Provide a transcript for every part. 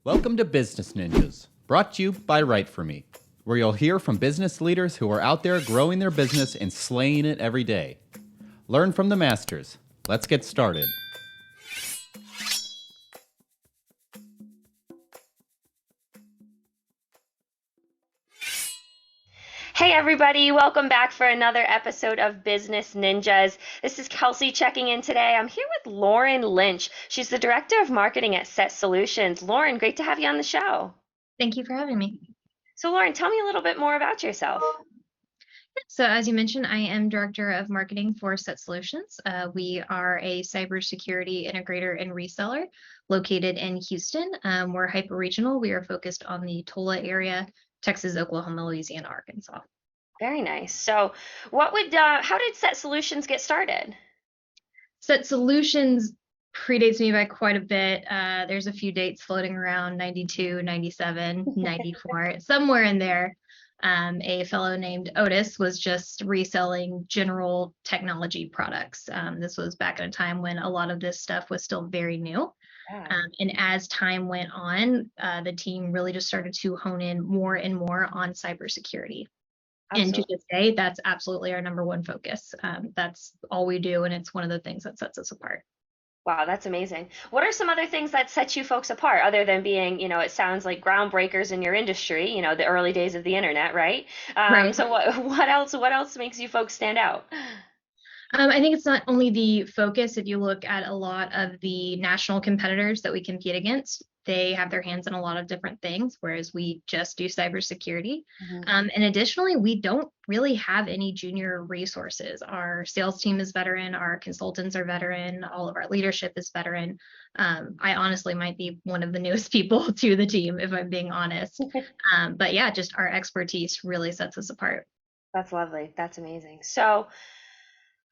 Welcome to Business Ninjas, brought to you by WriteForMe, where you'll hear from business leaders who are out there growing their business and slaying it every day. Learn from the masters. Let's get started. Hey everybody, welcome back for another episode of Business Ninjas. This is Kelsey checking in today. I'm here with Lauren Lynch. She's the Director of Marketing at Set Solutions. Lauren, great to have you on the show. Thank you for having me. So Lauren, tell me a little bit more about yourself. So as you mentioned, I am Director of Marketing for Set Solutions. We are a cybersecurity integrator and reseller located in Houston. We're hyper-regional. We are focused on the Tola area, Texas, Oklahoma, Louisiana, Arkansas. Very nice. So how did Set Solutions get started? Set Solutions predates me by quite a bit. There's a few dates floating around, 92, 97, 94, somewhere in there. A fellow named Otis was just reselling general technology products. This was back in a time when a lot of this stuff was still very new. Yeah. And as time went on, the team really just started to hone in more and more on cybersecurity. And to this day, that's absolutely our number one focus. That's all we do, and it's one of the things that sets us apart. Wow, that's amazing. What are some other things that set you folks apart other than being, it sounds like groundbreakers in your industry, the early days of the internet, right? Right. So what else makes you folks stand out? I think it's not only the focus. If you look at a lot of the national competitors that we compete against, they have their hands in a lot of different things, whereas we just do cybersecurity. And additionally, we don't really have any junior resources. Our sales team is veteran, our consultants are veteran, all of our leadership is veteran. I honestly might be one of the newest people to the team, if I'm being honest. But yeah, just our expertise really sets us apart. That's lovely. That's amazing. So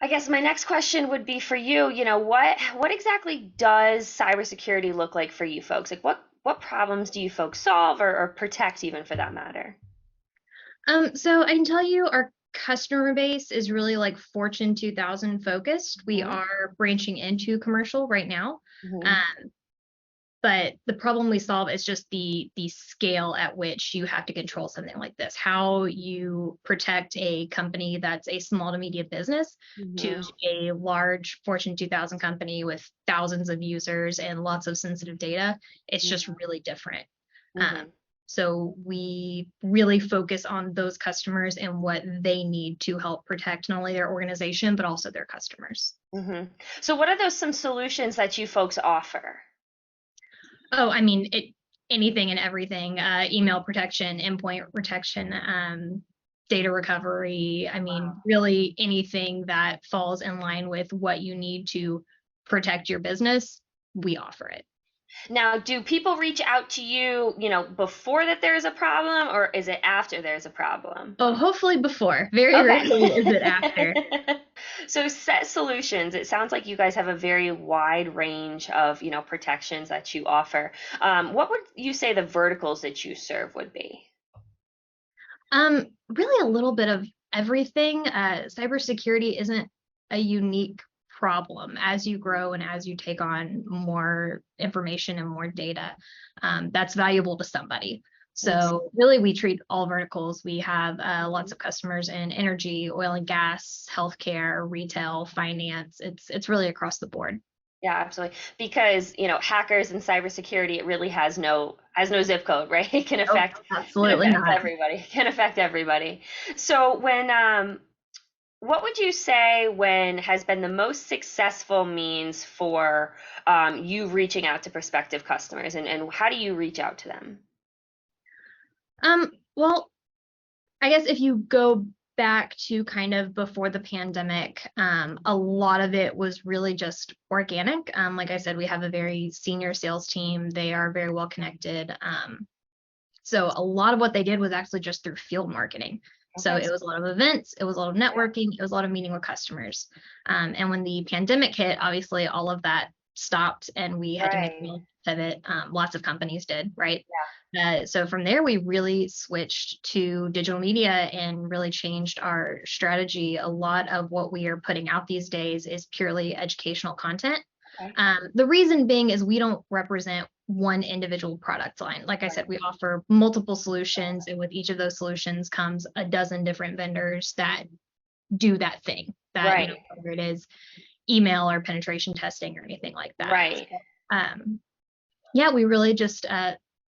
I guess my next question would be for you, what exactly does cybersecurity look like for you folks? Like what problems do you folks solve or protect even for that matter? So I can tell you our customer base is really like Fortune 2000 focused. We are branching into commercial right now. But the problem we solve is just the scale at which you have to control something like this. How you protect a company that's a small to medium business to a large Fortune 2000 company with thousands of users and lots of sensitive data. It's just really different. So we really focus on those customers and what they need to help protect not only their organization, but also their customers. So what are some solutions that you folks offer? Oh, I mean, anything and everything, email protection, endpoint protection, data recovery. I mean, really anything that falls in line with what you need to protect your business, we offer it. Now, do people reach out to you, before that there's a problem, or is it after there's a problem? Oh, hopefully before. Very rarely is it after. So Set Solutions, it sounds like you guys have a very wide range of, protections that you offer. What would you say the verticals that you serve would be? Really a little bit of everything. Cybersecurity isn't a unique problem. As you grow and as you take on more information and more data, that's valuable to somebody. So really, we treat all verticals. We have lots of customers in energy, oil and gas, healthcare, retail, finance. It's really across the board. Yeah, absolutely. Because, hackers and cybersecurity, it really has no zip code, right? It can affect everybody. It can affect everybody. So what would you say has been the most successful means for you reaching out to prospective customers, and how do you reach out to them? Well, I guess if you go back to kind of before the pandemic, a lot of it was really just organic. Like I said, we have a very senior sales team. They are very well connected. So a lot of what they did was actually just through field marketing. So it was a lot of events, it was a lot of networking, it was a lot of meeting with customers. And when the pandemic hit, obviously all of that stopped and we had to make a pivot. Lots of companies did, right? So from there, we really switched to digital media and really changed our strategy. A lot of what we are putting out these days is purely educational content. The reason being is we don't represent one individual product line. Like I said, we offer multiple solutions, and with each of those solutions comes a dozen different vendors that do that thing, that, you know, whether it is email or penetration testing or anything like that. Right. Yeah, we really just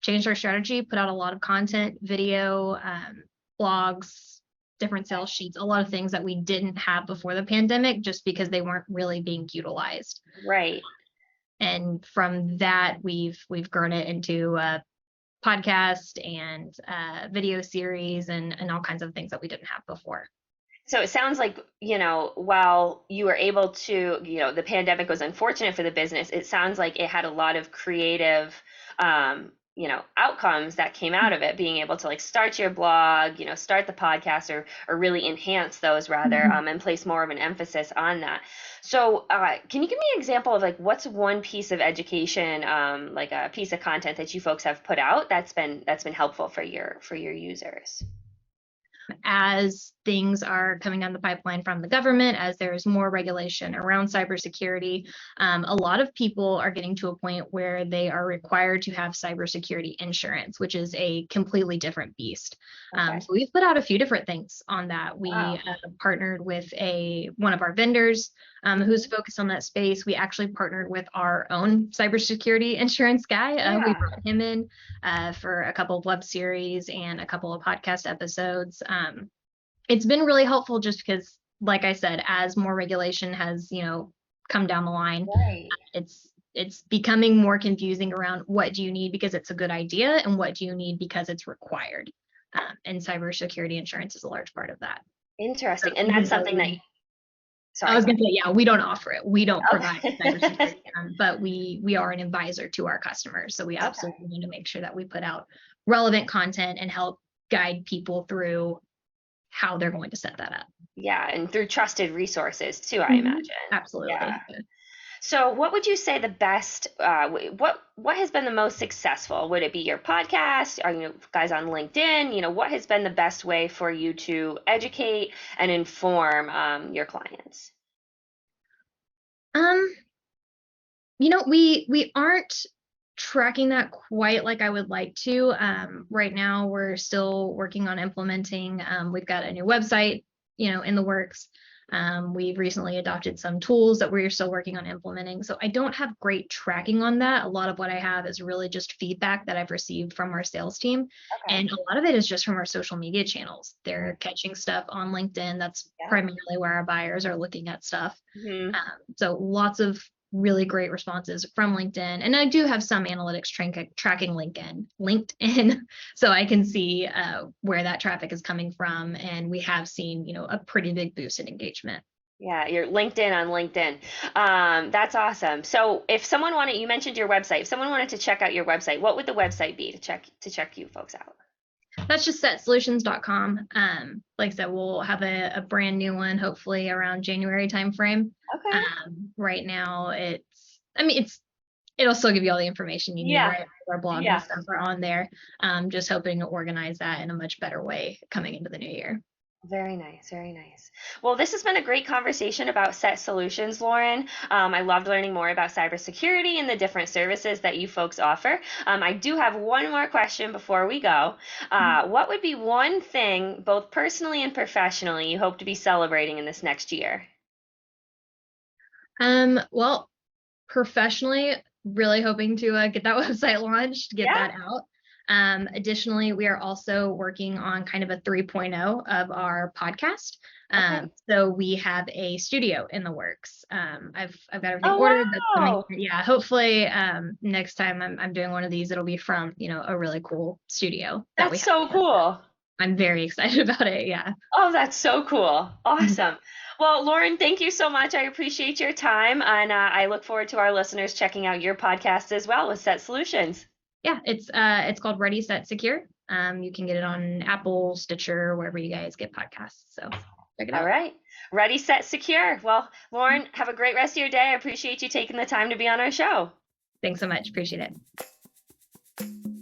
changed our strategy, put out a lot of content, video, blogs, different sales sheets, a lot of things that we didn't have before the pandemic, just because they weren't really being utilized. Right. And from that, we've grown it into a podcast and video series and all kinds of things that we didn't have before. So it sounds like, you know, while you were able to, you know, the pandemic was unfortunate for the business, it sounds like it had a lot of creative, you know, outcomes that came out of it, being able to like start your blog, you know, start the podcast, or really enhance those rather, and place more of an emphasis on that. So can you give me an example of like what's one piece of education, like a piece of content that you folks have put out that's been helpful for your users? As things are coming down the pipeline from the government, as there's more regulation around cybersecurity, a lot of people are getting to a point where they are required to have cybersecurity insurance, which is a completely different beast. So we've put out a few different things on that. We partnered with one of our vendors who's focused on that space. We actually partnered with our own cybersecurity insurance guy. We brought him in for a couple of web series and a couple of podcast episodes. It's been really helpful just because, like I said, as more regulation has, you know, come down the line, it's becoming more confusing around what do you need because it's a good idea and what do you need because it's required. And cybersecurity insurance is a large part of that. Interesting. And that's something that I was going to say, yeah, we don't offer it. We don't provide cybersecurity, but we are an advisor to our customers. So we absolutely need to make sure that we put out relevant content and help guide people through how they're going to set that up. Yeah, and through trusted resources too, I imagine. Absolutely. Yeah. So what would you say the best, what has been the most successful? Would it be your podcast? Are you guys on LinkedIn? You know, what has been the best way for you to educate and inform your clients? You know, we aren't tracking that quite like I would like to. Right now, we're still working on implementing. We've got a new website, you know, in the works. We've recently adopted some tools that we're still working on implementing. So I don't have great tracking on that. A lot of what I have is really just feedback that I've received from our sales team. And a lot of it is just from our social media channels. They're catching stuff on LinkedIn. That's primarily where our buyers are looking at stuff. So lots of really great responses from LinkedIn. And I do have some analytics tracking LinkedIn, so I can see where that traffic is coming from. And we have seen, you know, a pretty big boost in engagement. Yeah, you're LinkedIn on LinkedIn. That's awesome. So if someone wanted, you mentioned your website, if someone wanted to check out your website, what would the website be to check you folks out? That's just setsolutions.com. Like I said, we'll have a brand new one, hopefully around January timeframe. Right now it'll still give you all the information you need, right? Our blog and stuff are on there. Just hoping to organize that in a much better way coming into the new year. Very nice, very nice. Well, this has been a great conversation about Set Solutions, Lauren. I loved learning more about cybersecurity and the different services that you folks offer. I do have one more question before we go. What would be one thing, both personally and professionally, you hope to be celebrating in this next year? Well, professionally, really hoping to get that website launched, get that out. Additionally, we are also working on kind of a 3.0 of our podcast. So we have a studio in the works. I've got everything ordered. That's coming. Yeah, hopefully next time I'm doing one of these, it'll be from, you know, a really cool studio. That's so cool. I'm very excited about it. Yeah. Oh, that's so cool. Awesome. Well, Lauren, thank you so much. I appreciate your time. And I look forward to our listeners checking out your podcast as well with Set Solutions. Yeah, it's called Ready, Set, Secure. You can get it on Apple, Stitcher, wherever you guys get podcasts. So check it out. All right. Ready, Set, Secure. Well, Lauren, have a great rest of your day. I appreciate you taking the time to be on our show. Thanks so much. Appreciate it.